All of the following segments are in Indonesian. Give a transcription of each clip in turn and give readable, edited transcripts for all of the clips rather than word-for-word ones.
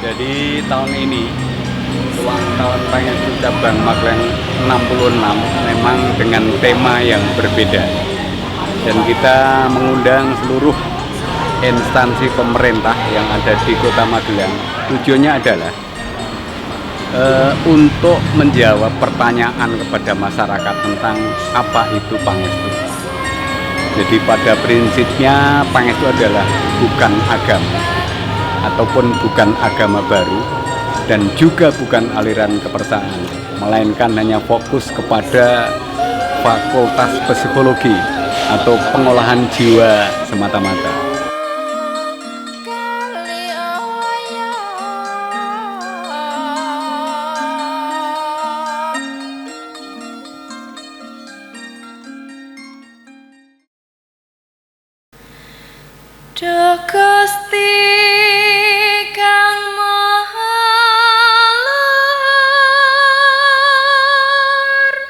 Jadi tahun ini ulang tahun Pangestu Cabang Magelang 66 memang dengan tema yang berbeda, dan kita mengundang seluruh instansi pemerintah yang ada di Kota Magelang. Tujuannya adalah untuk menjawab pertanyaan kepada masyarakat tentang apa itu Pangestu. Jadi pada prinsipnya Pangestu adalah bukan agama ataupun bukan agama baru, dan juga bukan aliran kepercayaan, melainkan hanya fokus kepada fakultas psikologi atau pengolahan jiwa semata-mata. Duh Gusti Kang Maha Luhur,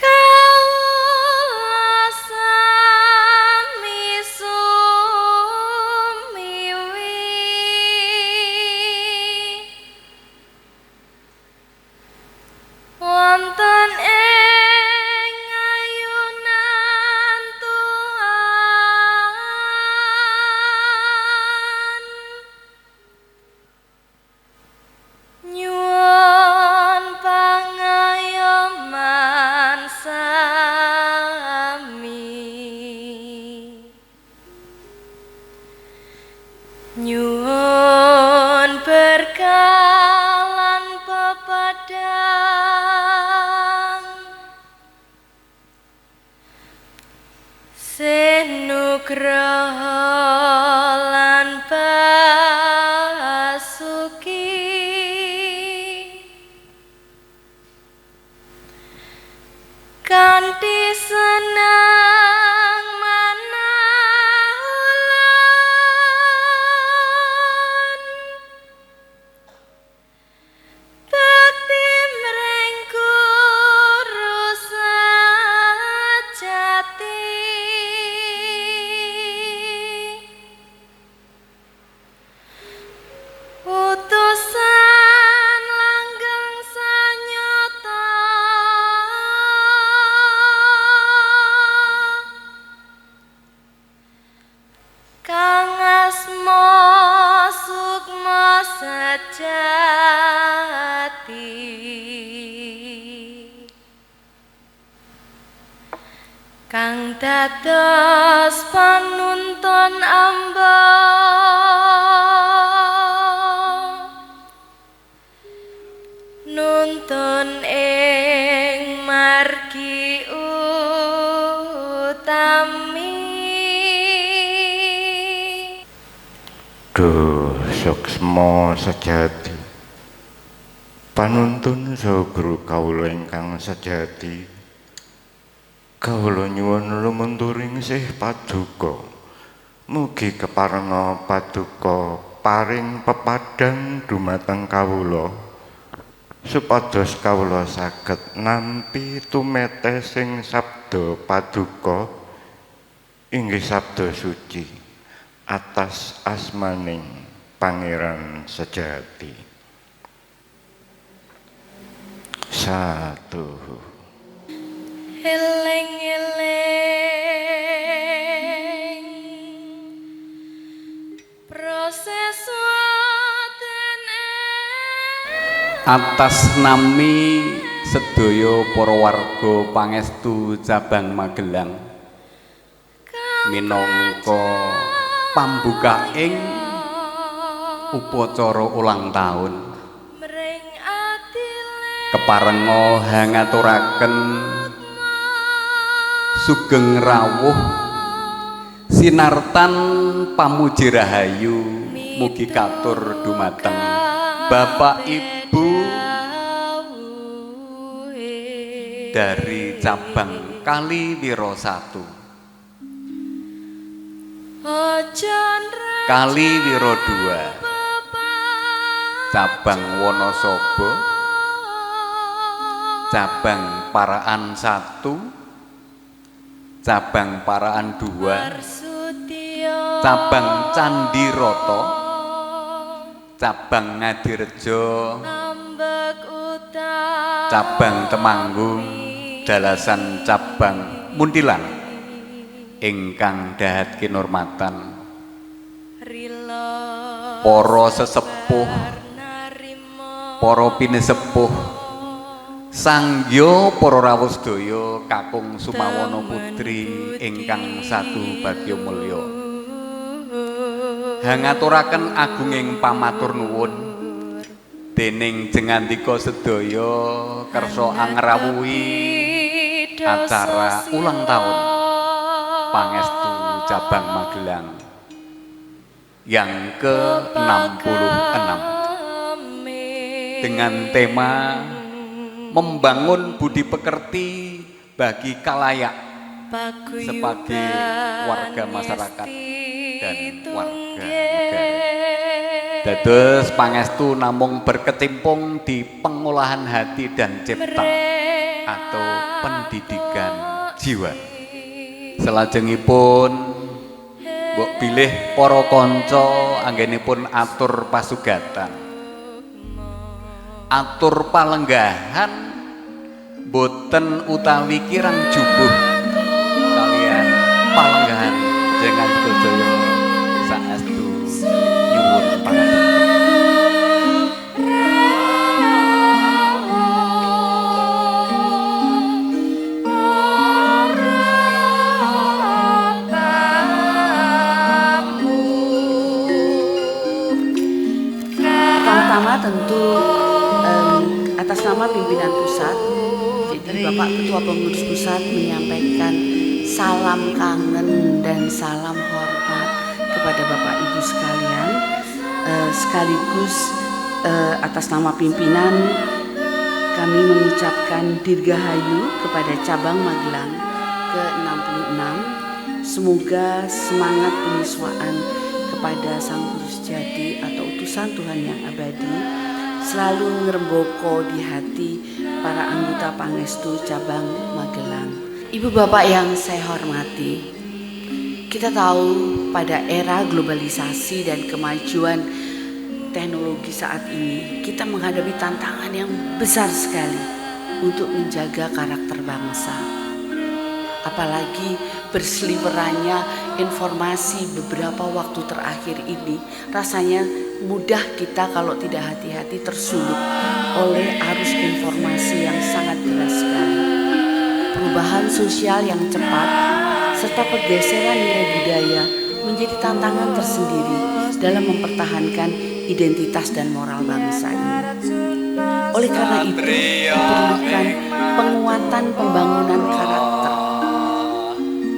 Kawula sami sumiwi wonten nyuwun berkalan pepadang senugraha lan basuki kanthi senang manahulan bakti mring guru sajati utusan langgeng sanyata Kang asma sukma sejati, Kang dados panuntun amba nuntun ing margi nami. Duh suksma sejati panuntun saha guru kawula ingkang sejati, kawula nyuwun lumunturing sih paduka, mugi keparna paduka paring pepadang dumateng kawula supados kawula saged nampi tumete sing sabda paduka inggih sabda suci atas asmaning Pangeran sejati. Satu. Eling-eling proses waten Atas nami sedaya para warga pangestu cabang Magelang minangka pambukaing upacara ulang tahun mring atile keparenga hangaturaken sugeng rawuh sinartan pamuji rahayu mugi katur dumateng Bapak Ibu dari cabang Kaliwiro 1, Kaliwiro 2, cabang Wonosobo, cabang Paraan 1, cabang Paraan 2, cabang Candiroto, cabang Ngadirejo, cabang Temanggung, dalasan cabang Muntilan ingkang dahat kinurmatan para sesepuh, para pinesepuh, sanggya para rawuh sedaya kakung Sumawana putri ingkang satu bagya mulya. Hangaturaken agunging pamatur nuwun dening jengandika sedaya kersa angrawuhi acara ulang tahun Pangestu Cabang Magelang yang ke-66 dengan tema membangun budi pekerti bagi kalayak sebagai warga masyarakat dan warga negara. Dados pangestu namung berkecimpung di pengolahan hati dan cipta atau pendidikan jiwa. Selajengipun mbok bilih para kanca anggenipun atur pasugatan, atur palenggahan boten utawi kirang jubuh kalian palenggahan jenengan sedaya saestu nyuwun pangapunten. Pertama tentu atas nama pimpinan pusat, jadi Bapak Ketua Pengurus Pusat menyampaikan salam kangen dan salam hormat kepada Bapak Ibu sekalian, sekaligus atas nama pimpinan kami mengucapkan dirgahayu kepada cabang Magelang ke-66. Semoga semangat penyesuaian kepada Sang Guru Sejati atau utusan Tuhan yang abadi selalu ngeremboko di hati para anggota Pangestu Cabang Magelang. Ibu bapak yang saya hormati, kita tahu pada era globalisasi dan kemajuan teknologi saat ini kita menghadapi tantangan yang besar sekali untuk menjaga karakter bangsa. Apalagi berseliwerannya informasi beberapa waktu terakhir ini, rasanya mudah kita kalau tidak hati-hati tersulut oleh arus informasi yang sangat deras sekali. Perubahan sosial yang cepat serta pergeseran nilai budaya menjadi tantangan tersendiri dalam mempertahankan identitas dan moral bangsa ini. Oleh karena itu, diperlukan penguatan pembangunan karakter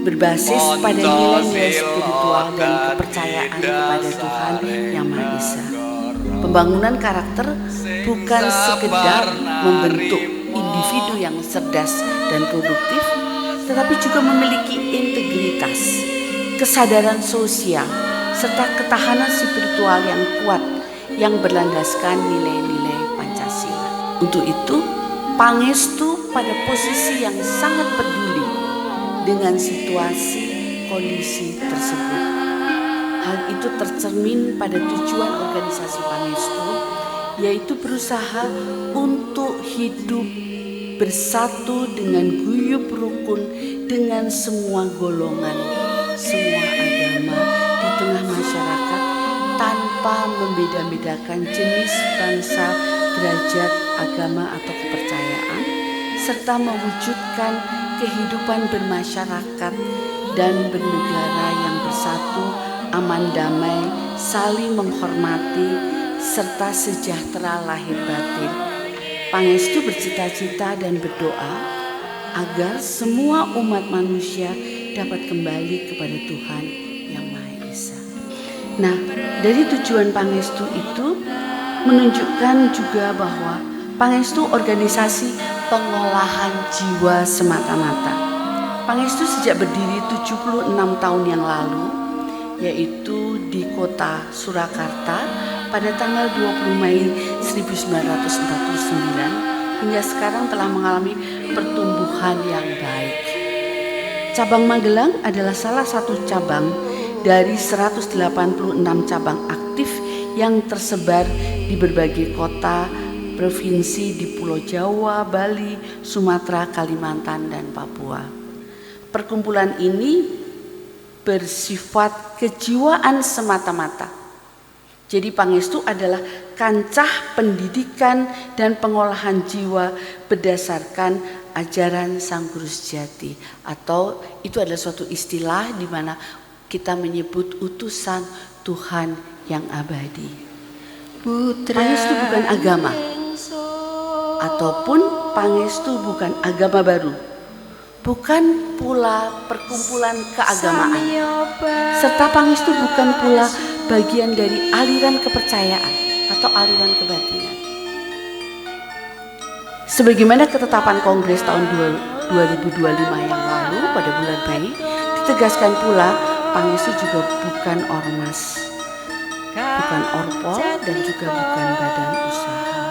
berbasis pada nilai-nilai spiritual dan kepercayaan kepada Tuhan Yang Maha Esa. Pembangunan karakter bukan sekedar membentuk individu yang cerdas dan produktif, tetapi juga memiliki integritas, kesadaran sosial, serta ketahanan spiritual yang kuat yang berlandaskan nilai-nilai Pancasila. Untuk itu, Pangestu pada posisi yang sangat peduli dengan situasi kondisi tersebut. Hal itu tercermin pada tujuan organisasi Pangestu, yaitu berusaha untuk hidup bersatu dengan guyup rukun dengan semua golongan, semua agama di tengah masyarakat tanpa membeda-bedakan jenis, bangsa, derajat, agama atau kepercayaan, serta mewujudkan kehidupan bermasyarakat dan bernegara yang bersatu, aman damai, saling menghormati, serta sejahtera lahir batin. Pangestu bercita-cita dan berdoa agar semua umat manusia dapat kembali kepada Tuhan Yang Maha Esa. Nah, dari tujuan Pangestu itu menunjukkan juga bahwa Pangestu organisasi pengolahan jiwa semata-mata. Pangestu sejak berdiri 76 tahun yang lalu, yaitu di kota Surakarta pada tanggal 20 Mei 1949, hingga sekarang telah mengalami pertumbuhan yang baik. Cabang Magelang adalah salah satu cabang dari 186 cabang aktif yang tersebar di berbagai kota, provinsi di Pulau Jawa, Bali, Sumatera, Kalimantan, dan Papua. Perkumpulan ini bersifat kejiwaan semata-mata. Jadi Pangestu adalah kancah pendidikan dan pengolahan jiwa berdasarkan ajaran Sang Guru Sejati, atau itu adalah suatu istilah di mana kita menyebut utusan Tuhan yang abadi. Pangestu bukan agama, ataupun Pangestu bukan agama baru, bukan pula perkumpulan keagamaan, serta Pangestu bukan pula bagian dari aliran kepercayaan atau aliran kebatinan. Sebagaimana ketetapan Kongres tahun 2025 yang lalu pada bulan Mei, ditegaskan pula Pangestu juga bukan ormas, bukan orpol, dan juga bukan badan usaha,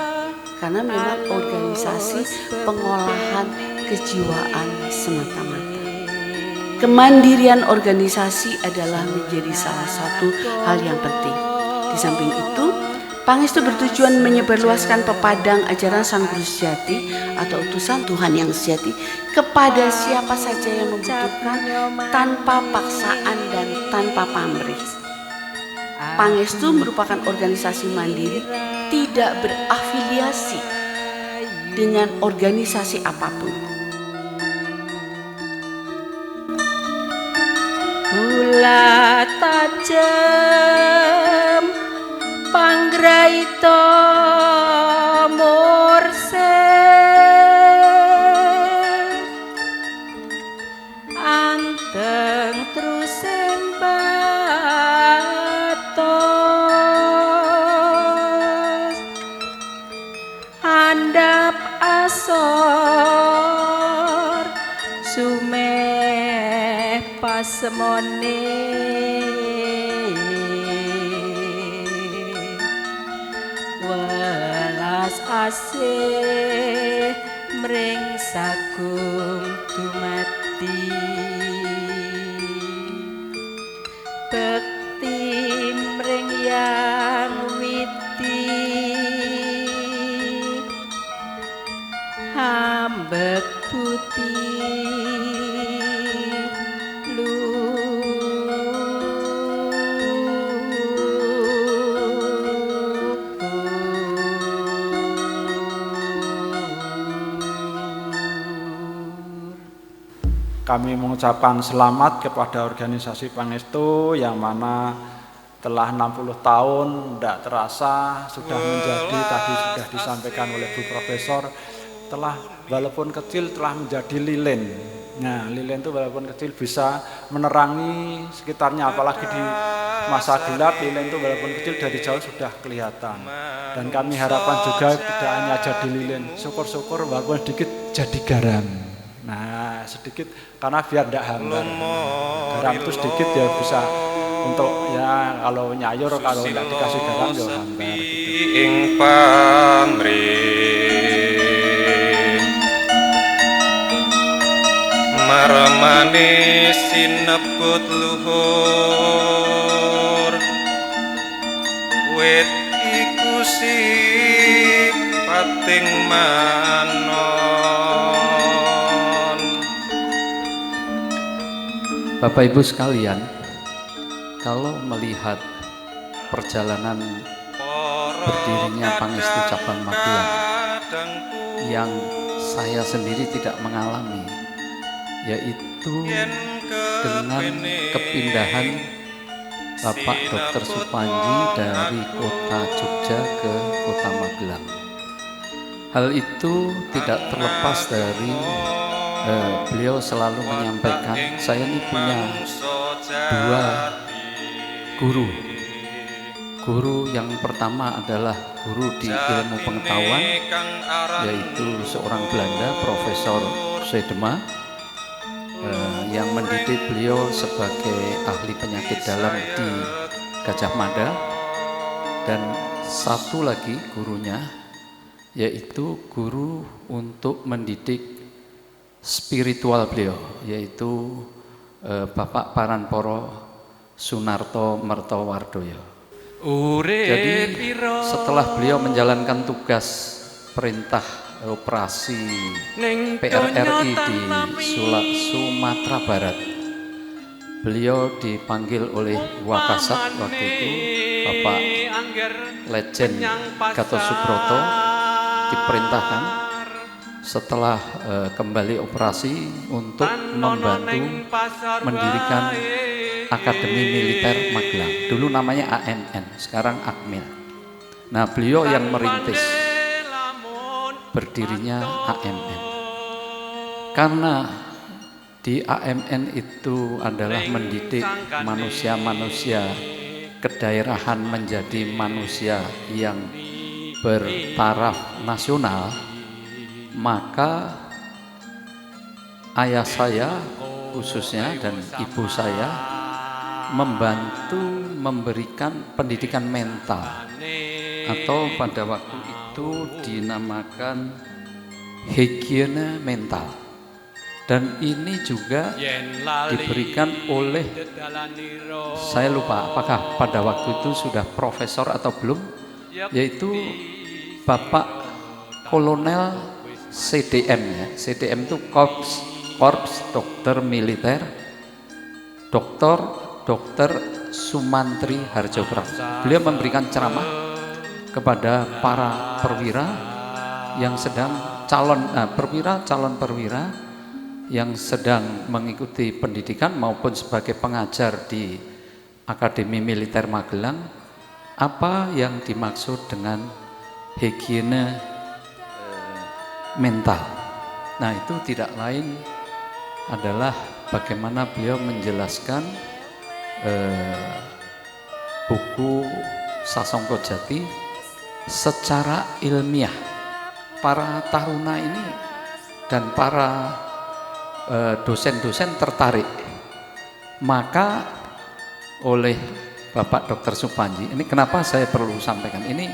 karena memang organisasi pengolahan kejiwaan semata-mata. Kemandirian organisasi adalah menjadi salah satu hal yang penting. Di samping itu, Pangestu bertujuan menyebarluaskan pepadang ajaran Sang Guru Sejati atau utusan Tuhan yang sejati kepada siapa saja yang membutuhkan, tanpa paksaan dan tanpa pamrih. Pangestu merupakan organisasi mandiri, tidak berafiliasi dengan organisasi apapun. Gula tajem panggraita morse anteng trusen batos handap asor sumeh pasemone welas asih mring sagung dumati bekti mring yang witi hambek putih Kami mengucapkan selamat kepada organisasi Pangestu yang mana telah 60 tahun tidak terasa sudah menjadi, tadi sudah disampaikan oleh Bu Profesor, telah walaupun kecil telah menjadi lilin Nah, lilin itu walaupun kecil bisa menerangi sekitarnya, apalagi di masa gelap, lilin itu walaupun kecil dari jauh sudah kelihatan. Dan kami harapkan juga tidak hanya jadi lilin, syukur-syukur walaupun sedikit jadi garam. Nah, sedikit karena biar tidak hambar. Garam itu sedikit ya bisa untuk ya kalau nyayur, kalau tidak dikasih garam ya hambar gitu. Ing pamrih marmane sinebut luhur wit iku sipating manon. Bapak Ibu sekalian, kalau melihat perjalanan berdirinya Pangestu Cabang Magelang yang saya sendiri tidak mengalami, yaitu dengan kepindahan Bapak Dr. Supanji dari kota Jogja ke kota Magelang. Hal itu tidak terlepas dari beliau selalu menyampaikan, saya ini punya dua guru yang pertama adalah guru di ilmu pengetahuan, yaitu seorang Belanda, Profesor Sedema, yang mendidik beliau sebagai ahli penyakit dalam di Gajah Mada. Dan satu lagi gurunya yaitu guru untuk mendidik spiritual beliau, yaitu Bapak Paranporo Sunarto Mertowardoyo. Jadi setelah beliau menjalankan tugas perintah operasi PRRI di Sumatera Barat, beliau dipanggil oleh Wakasat waktu itu, Bapak Legend Gatot Subroto, diperintahkan setelah kembali operasi untuk membantu mendirikan Akademi Militer Magelang. Dulu namanya AMN, sekarang Akmil. Nah, beliau yang merintis berdirinya AMN. Karena di AMN itu adalah mendidik manusia-manusia kedaerahan menjadi manusia yang bertaraf nasional, maka ayah saya khususnya dan ibu saya membantu memberikan pendidikan mental, atau pada waktu itu dinamakan higiene mental. Dan ini juga diberikan oleh, saya lupa apakah pada waktu itu sudah profesor atau belum, yaitu Bapak Kolonel CDM ya. CDM itu Korps Dokter Militer, Dr. Sumantri Harjopraksa. Beliau memberikan ceramah kepada para perwira yang sedang calon perwira yang sedang mengikuti pendidikan maupun sebagai pengajar di Akademi Militer Magelang, apa yang dimaksud dengan higiene mental. Nah, itu tidak lain adalah bagaimana beliau menjelaskan buku Sasongko Jati secara ilmiah. Para taruna ini dan para dosen-dosen tertarik, maka oleh Bapak Dr. Supanji, ini kenapa saya perlu sampaikan, ini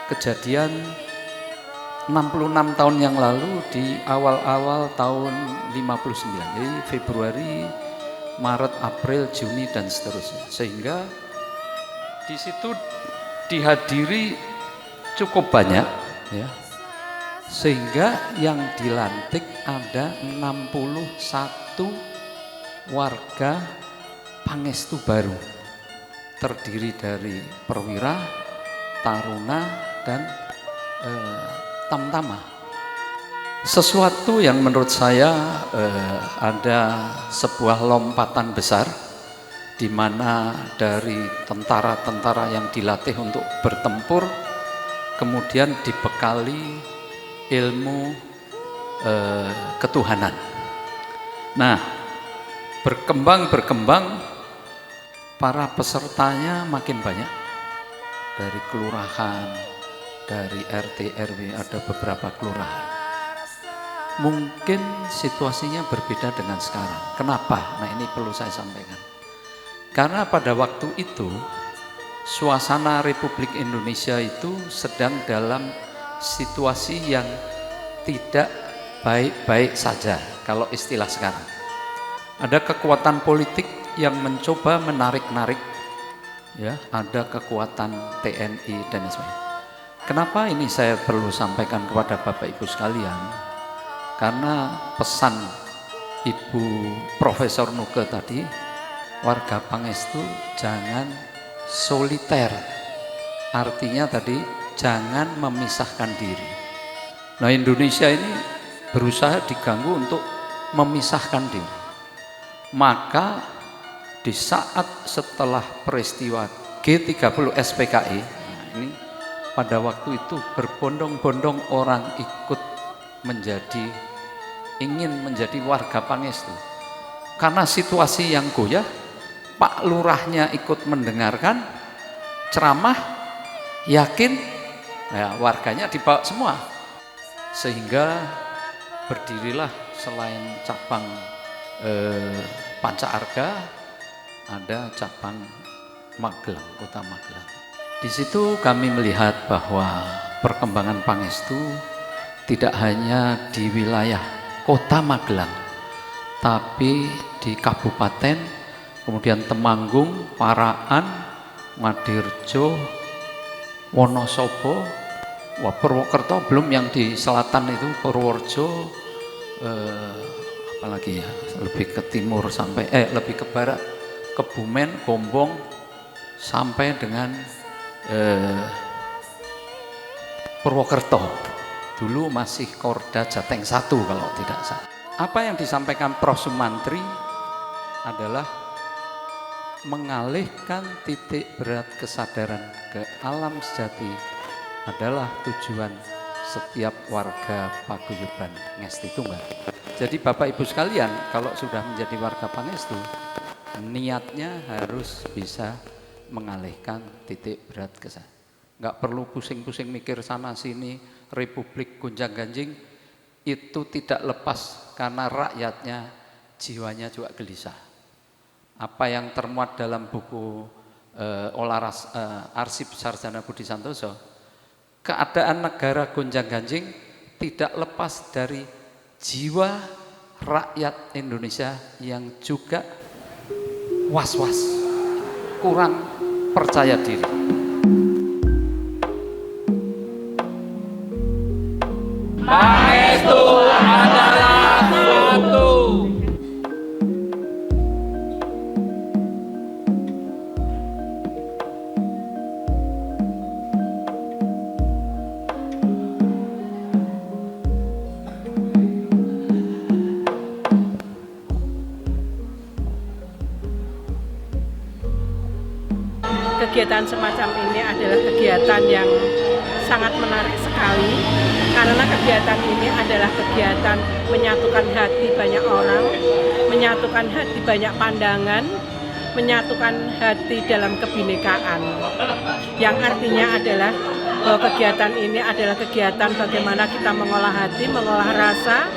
kejadian 66 tahun yang lalu di awal-awal tahun 59, jadi Februari, Maret, April, Juni dan seterusnya, sehingga di situ dihadiri cukup banyak ya, sehingga yang dilantik ada 61 warga Pangestu baru, terdiri dari perwira, taruna dan tamtama. Sesuatu yang menurut saya ada sebuah lompatan besar, di mana dari tentara-tentara yang dilatih untuk bertempur kemudian dibekali ilmu ketuhanan. Nah, berkembang para pesertanya makin banyak. Dari kelurahan, dari RT RW, ada beberapa kelurahan. Mungkin situasinya berbeda dengan sekarang. Kenapa? Nah, ini perlu saya sampaikan. Karena pada waktu itu suasana Republik Indonesia itu sedang dalam situasi yang tidak baik-baik saja kalau istilah sekarang. Ada kekuatan politik yang mencoba menarik-narik, ya, ada kekuatan TNI dan sebagainya. Kenapa ini saya perlu sampaikan kepada Bapak Ibu sekalian? Karena pesan Ibu Profesor Nuke tadi, warga Pangestu jangan soliter. Artinya tadi jangan memisahkan diri. Nah, Indonesia ini berusaha diganggu untuk memisahkan diri. Maka di saat setelah peristiwa G30 SPKI, nah ini pada waktu itu berbondong-bondong orang ingin menjadi warga Pangestu. Karena situasi yang goyah, Pak Lurahnya ikut mendengarkan ceramah, yakin, ya warganya dibawa semua. Sehingga berdirilah selain cabang Panca Arga, ada cabang Magelang, Kota Magelang. Di situ kami melihat bahwa perkembangan Pangestu tidak hanya di wilayah Kota Magelang, tapi di kabupaten, kemudian Temanggung, Paraan, Ngadirejo, Wonosobo, Purwokerto, belum yang di selatan itu Purworejo, apalagi ya, lebih ke timur sampai lebih ke barat, Kebumen, Gombong, sampai dengan Purwokerto. Dulu masih Korda Jateng 1 kalau tidak salah. Apa yang disampaikan Prof. Sumantri adalah mengalihkan titik berat kesadaran ke alam sejati adalah tujuan setiap warga paguyuban Ngesti Tunggal. Jadi Bapak Ibu sekalian, kalau sudah menjadi warga Pangestu, niatnya harus bisa mengalihkan titik berat kesadaran. Nggak perlu pusing-pusing mikir sana sini, Republik gonjang-ganjing, itu tidak lepas karena rakyatnya jiwanya juga gelisah. Apa yang termuat dalam buku Arsip Sarjana Budi Santoso, keadaan negara gonjang-ganjing tidak lepas dari jiwa rakyat Indonesia yang juga was-was, kurang percaya diri. Pangestu adalah satu. Kegiatan semacam ini adalah kegiatan yang sangat menarik sekali, karena kegiatan ini adalah kegiatan menyatukan hati banyak orang, menyatukan hati banyak pandangan, menyatukan hati dalam kebinekaan. Yang artinya adalah bahwa kegiatan ini adalah kegiatan bagaimana kita mengolah hati, mengolah rasa,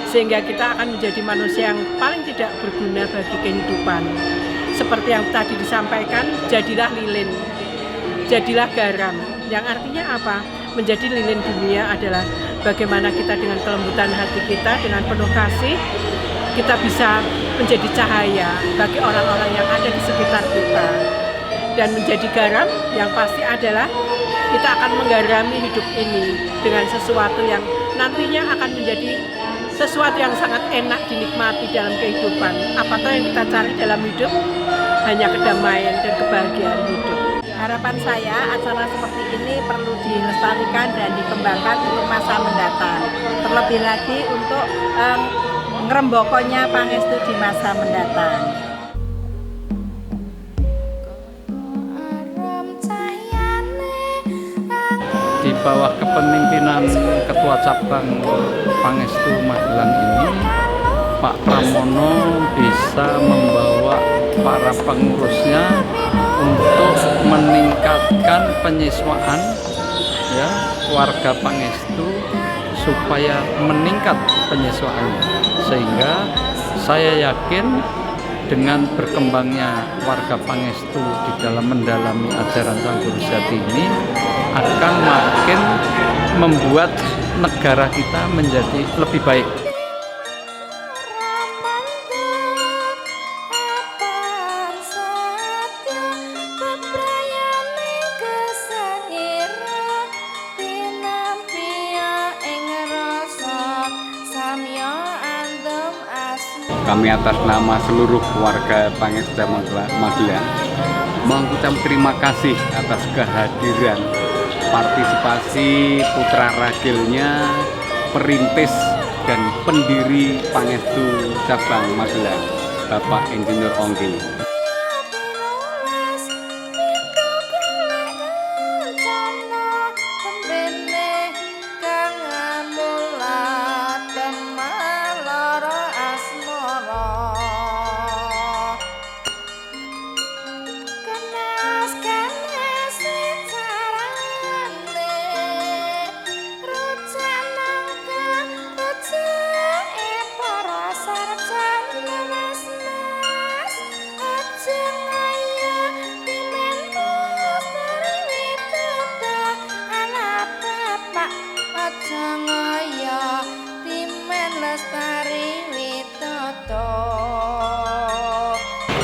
sehingga kita akan menjadi manusia yang paling tidak berguna bagi kehidupan. Seperti yang tadi disampaikan, jadilah lilin, jadilah garam. Yang artinya apa? Menjadi lilin dunia adalah bagaimana kita dengan kelembutan hati kita, dengan penuh kasih, kita bisa menjadi cahaya bagi orang-orang yang ada di sekitar kita. Dan menjadi garam yang pasti adalah kita akan menggarami hidup ini dengan sesuatu yang nantinya akan menjadi sesuatu yang sangat enak dinikmati dalam kehidupan. Apakah yang kita cari dalam hidup? Hanya kedamaian dan kebahagiaan hidup. Harapan saya acara seperti ini perlu dilestarikan dan dikembangkan untuk masa mendatang. Terlebih lagi untuk ngerembokonya Pangestu di masa mendatang. Di bawah kepemimpinan Ketua Cabang Pangestu Magelang ini, Pak Pramono bisa membawa para pengurusnya untuk meningkatkan penyesuaian ya warga Pangestu supaya meningkat penyesuaiannya, sehingga saya yakin dengan berkembangnya warga Pangestu di dalam mendalami ajaran Sang Guru Sejati ini akan makin membuat negara kita menjadi lebih baik. Kami atas nama seluruh warga Pangestu Magelang mengucap terima kasih atas kehadiran partisipasi putra ragilnya, perintis dan pendiri Pangestu Cabang Magelang, Bapak Insinyur Ongki.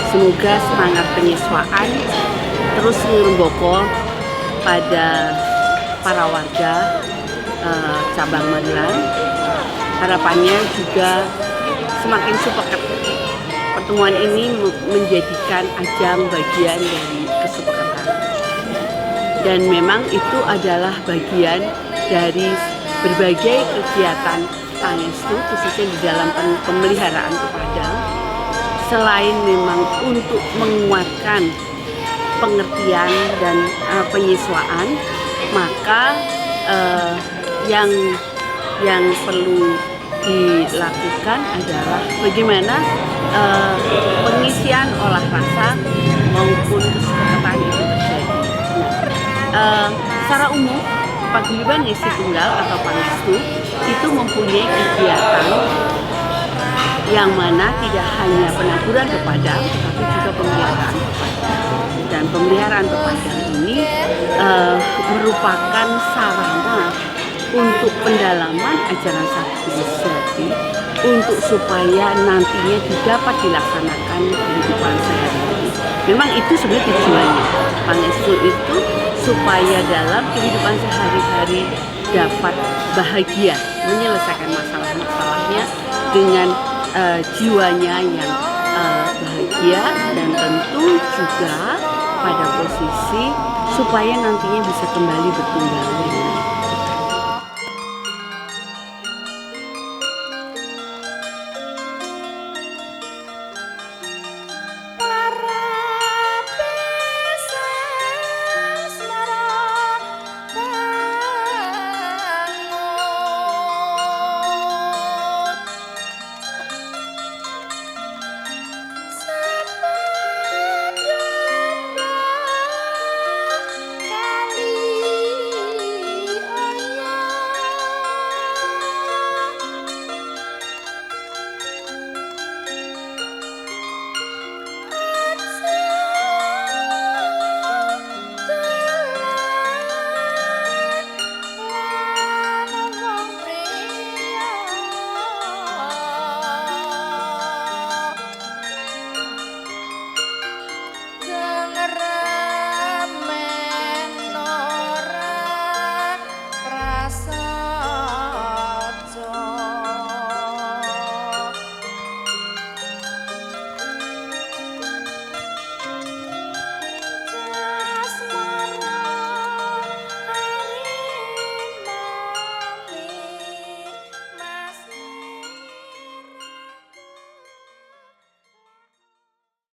Semoga semangat penyesuaian terus ngeremboko pada para warga cabang Magelang. Harapannya juga semakin sepakat. Pertemuan ini menjadikan ajang bagian dari kesepakatan. Dan memang itu adalah bagian dari berbagai kegiatan Pangestu, khususnya di dalam pemeliharaan pepadang. Selain memang untuk menguatkan pengertian dan penyesuaian, maka yang perlu dilakukan adalah bagaimana pengisian olah rasa maupun kesepakatan itu terjadi. Nah, secara umum Paguyuban Ngesti Tunggal atau Pangestu itu mempunyai kegiatan yang mana tidak hanya penaburan pepadang, tetapi juga pemeliharaan pepadang. Dan pemeliharaan pepadang ini merupakan sarana untuk pendalaman ajaran Sang Guru Sejati untuk supaya nantinya dapat dilaksanakan kehidupan sehari-hari. Memang itu sebenarnya tujuannya. Pangestu itu supaya dalam kehidupan sehari-hari dapat bahagia menyelesaikan masalah-masalahnya dengan jiwanya yang bahagia, dan tentu juga pada posisi supaya nantinya bisa kembali bertumbuh.